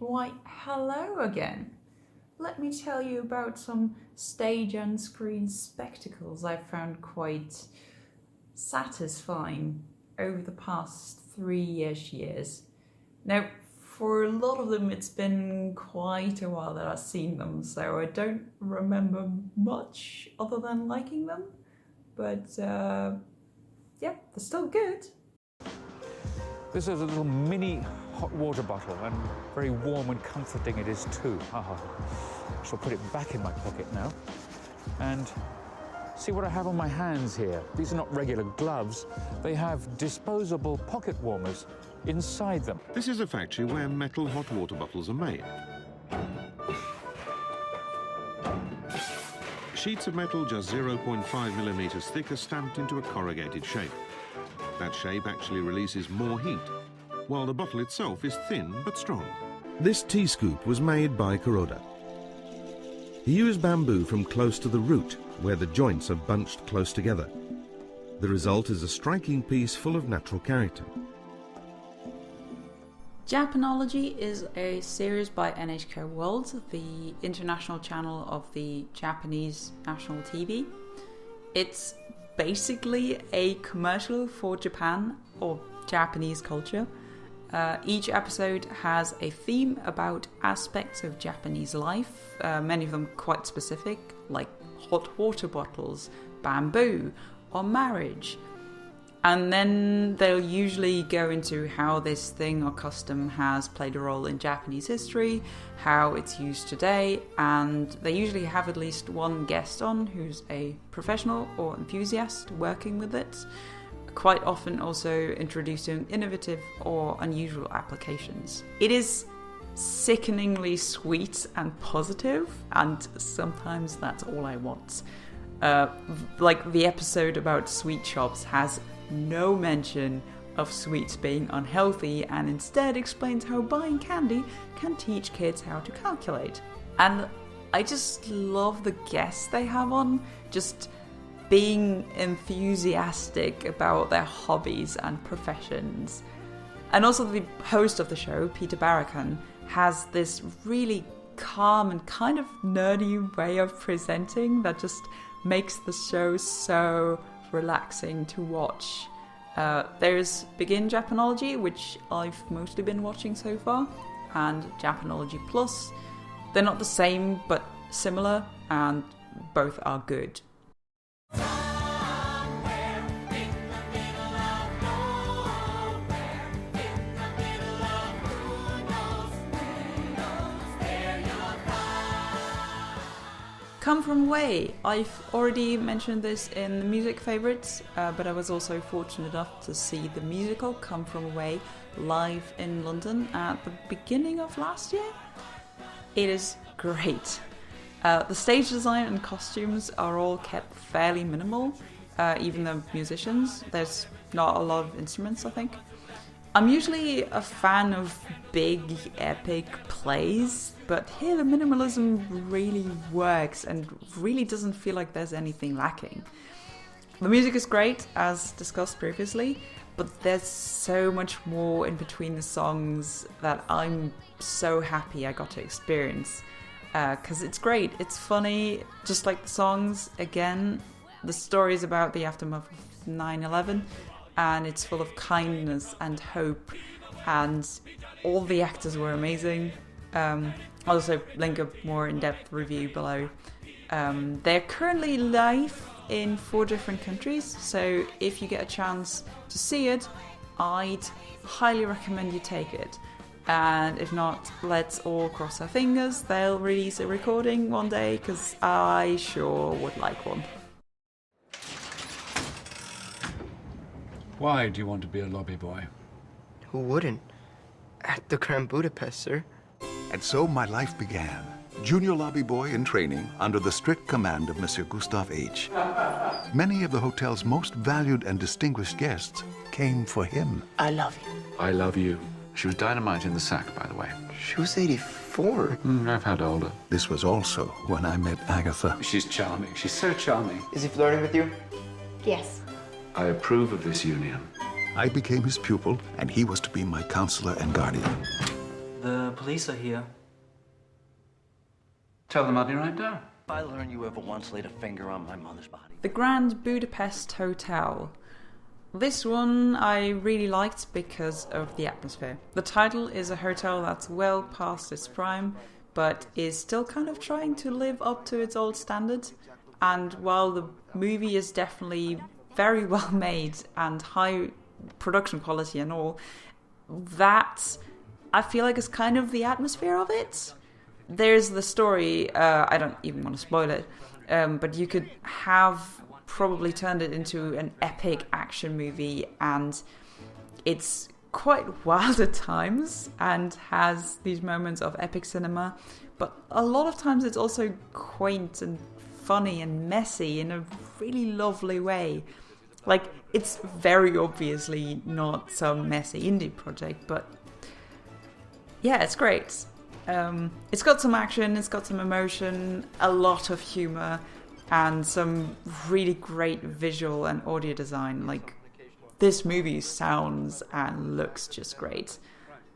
Why, hello again. Let me tell you about some stage and screen spectacles I found quite satisfying over the past 3-ish years. Now, for a lot of them, it's been quite a while that I've seen them, so I don't remember much other than liking them. But, yeah, they're still good. This is a little mini hot water bottle, and very warm and comforting it is too. I shall put it back in my pocket now. And see what I have on my hands here. These are not regular gloves. They have disposable pocket warmers inside them. This is a factory where metal hot water bottles are made. Sheets of metal just 0.5 millimeters thick are stamped into a corrugated shape. That shape actually releases more heat, while the bottle itself is thin but strong. This tea scoop was made by Kuroda. He used bamboo from close to the root, where the joints are bunched close together. The result is a striking piece full of natural character. Japanology is a series by NHK World, the international channel of the Japanese national TV. It's basically a commercial for Japan or Japanese culture. Each episode has a theme about aspects of Japanese life, many of them quite specific, like hot water bottles, bamboo, or marriage. And then they'll usually go into how this thing or custom has played a role in Japanese history, how it's used today, and they usually have at least one guest on who's a professional or enthusiast working with it, quite often also introducing innovative or unusual applications. It is sickeningly sweet and positive, and sometimes that's all I want. Like the episode about sweet shops has no mention of sweets being unhealthy and instead explains how buying candy can teach kids how to calculate. And I just love the guests they have on, just being enthusiastic about their hobbies and professions. And also the host of the show, Peter Barakan, has this really calm and kind of nerdy way of presenting that just makes the show so relaxing to watch. There's Begin Japanology, which I've mostly been watching so far, and Japanology Plus. They're not the same, but similar, and both are good. Come From Away. I've already mentioned this in the music favourites, but I was also fortunate enough to see the musical Come From Away live in London at the beginning of last year. It is great. The stage design and costumes are all kept fairly minimal, even the musicians. There's not a lot of instruments, I think. I'm usually a fan of big, epic plays, but here the minimalism really works and really doesn't feel like there's anything lacking. The music is great, as discussed previously, but there's so much more in between the songs that I'm so happy I got to experience. Because it's great, it's funny, just like the songs. Again, the story is about the aftermath of 9/11, and it's full of kindness and hope, and all the actors were amazing. I'll also link a more in-depth review below. They're currently live in 4 different countries, so if you get a chance to see it, I'd highly recommend you take it. And if not, let's all cross our fingers they'll release a recording one day, because I sure would like one. Why do you want to be a lobby boy? Who wouldn't? At the Grand Budapest, sir. And so my life began. Junior lobby boy in training under the strict command of Monsieur Gustave H. Many of the hotel's most valued and distinguished guests came for him. I love you. I love you. She was dynamite in the sack, by the way. She was 84. I've had older. This was also when I met Agatha. She's charming. She's so charming. Is he flirting with you? Yes. I approve of this union. I became his pupil, and he was to be my counselor and guardian. The police are here. Tell them I'll be right down. If I learn you ever once laid a finger on my mother's body. The Grand Budapest Hotel. This one I really liked because of the atmosphere. The title is a hotel that's well past its prime, but is still kind of trying to live up to its old standards. And while the movie is definitely very well made and high production quality and all, that I feel like is kind of the atmosphere of it. There's the story, I don't even want to spoil it, but you could have probably turned it into an epic action movie, and it's quite wild at times and has these moments of epic cinema, but a lot of times it's also quaint and funny and messy in a really lovely way. Like, it's very obviously not some messy indie project, but yeah, it's great. It's got some action, it's got some emotion, a lot of humor, and some really great visual and audio design. Like, this movie sounds and looks just great.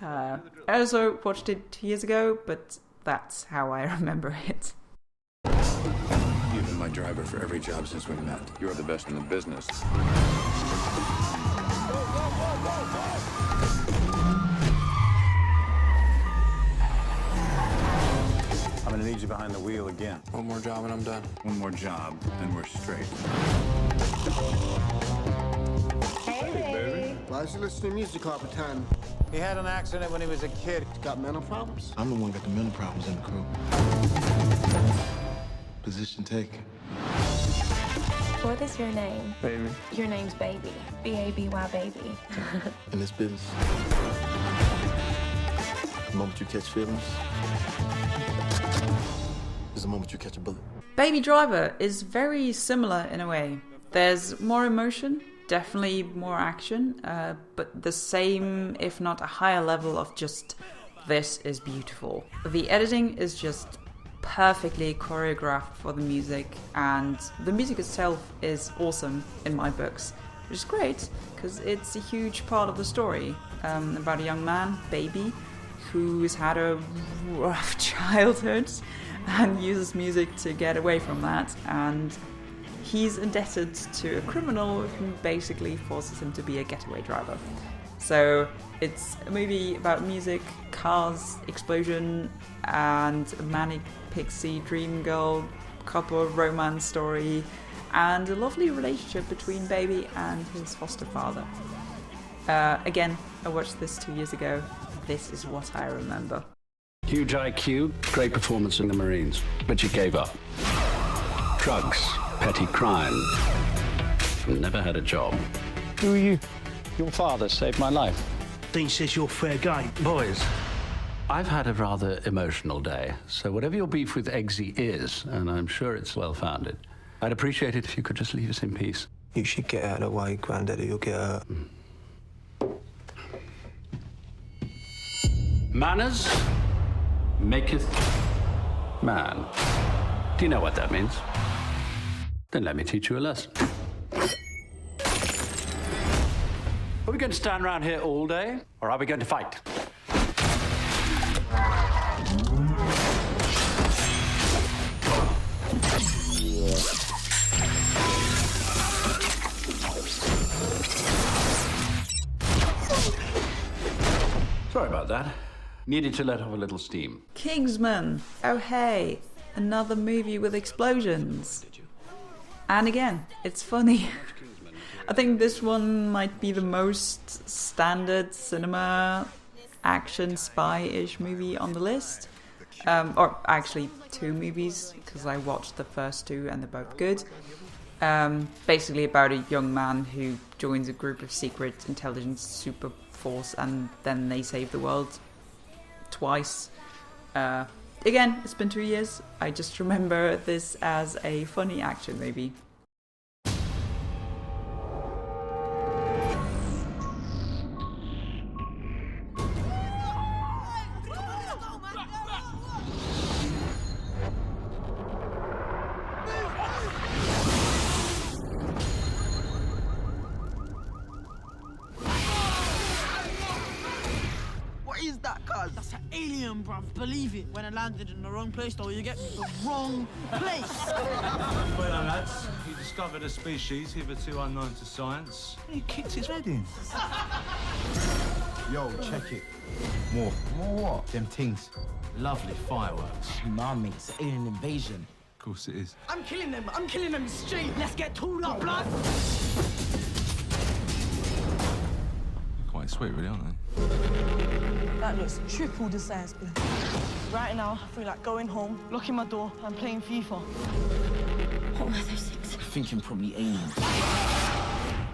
I also watched it 2 years ago, but that's how I remember it. You've been my driver for every job since we met. You're the best in the business. I'm gonna need you behind the wheel again. One more job and I'm done. One more job, and we're straight. Hey, baby. Why is he listening to music all the time? He had an accident when he was a kid. He's got mental problems? I'm the one got the mental problems in the crew. Position taken. What is your name? Baby. Your name's Baby. B-A-B-Y, baby. In this business, the moment you catch feelings is the moment you catch a bullet. Baby Driver is very similar in a way. There's more emotion, definitely more action, but the same, if not a higher level of just, this is beautiful. The editing is just perfectly choreographed for the music, and the music itself is awesome in my books, which is great because it's a huge part of the story about a young man, Baby, who's had a rough childhood and uses music to get away from that, and he's indebted to a criminal who basically forces him to be a getaway driver. So it's a movie about music, cars, explosion, and a manic pixie dream girl couple romance story, and a lovely relationship between Baby and his foster father. Again, I watched this 2 years ago. This is what I remember. Huge IQ, great performance in the Marines, but you gave up. Drugs, petty crime, never had a job. Who are you? Your father saved my life. Dean says you're a fair guy. Boys, I've had a rather emotional day, so whatever your beef with Eggsy is, and I'm sure it's well-founded, I'd appreciate it if you could just leave us in peace. You should get out of the way, Granddaddy. You'll get hurt. Manners maketh man. Do you know what that means? Then let me teach you a lesson. Are we going to stand around here all day, or are we going to fight? Sorry about that. Needed to let off a little steam. Kingsman! Oh hey, another movie with explosions. And again, it's funny. I think this one might be the most standard cinema action spy-ish movie on the list. Or actually 2 movies, because I watched the first 2 and they're both good. Basically about a young man who joins a group of secret intelligence super force and then they save the world twice. Again, it's been 2 years. I just remember this as a funny action movie. What is that, cuz? That's an alien. Damn, bruv, believe it. When I landed in the wrong place, though, you get me? The wrong place. Well, lads, he discovered a species hitherto unknown to science. He kicked his head in. Yo, check it. More. More what? Them things. Lovely fireworks. Nah, mate, it's alien invasion. Of course it is. I'm killing them straight. Let's get tooled up, blood. Quite sweet, really, aren't they? That looks triple the size, blood. Right now, I feel like going home, locking my door, and playing FIFA. What were those things? I'm thinking probably aliens.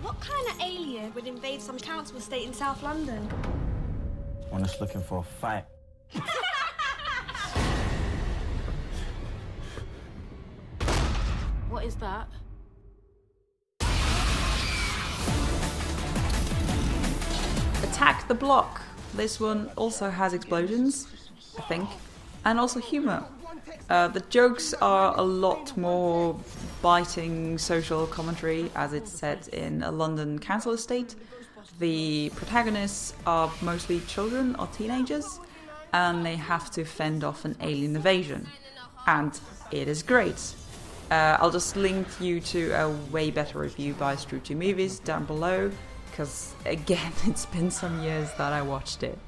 What kind of alien would invade some council estate in South London? One that's looking for a fight. What is that? Attack the Block. This one also has explosions, I think, and also humour. The jokes are a lot more biting social commentary, as it's set in a London council estate. The protagonists are mostly children or teenagers, and they have to fend off an alien invasion. And it is great. I'll just link you to a way better review by Strucci Movies down below, because again, it's been some years that I watched it.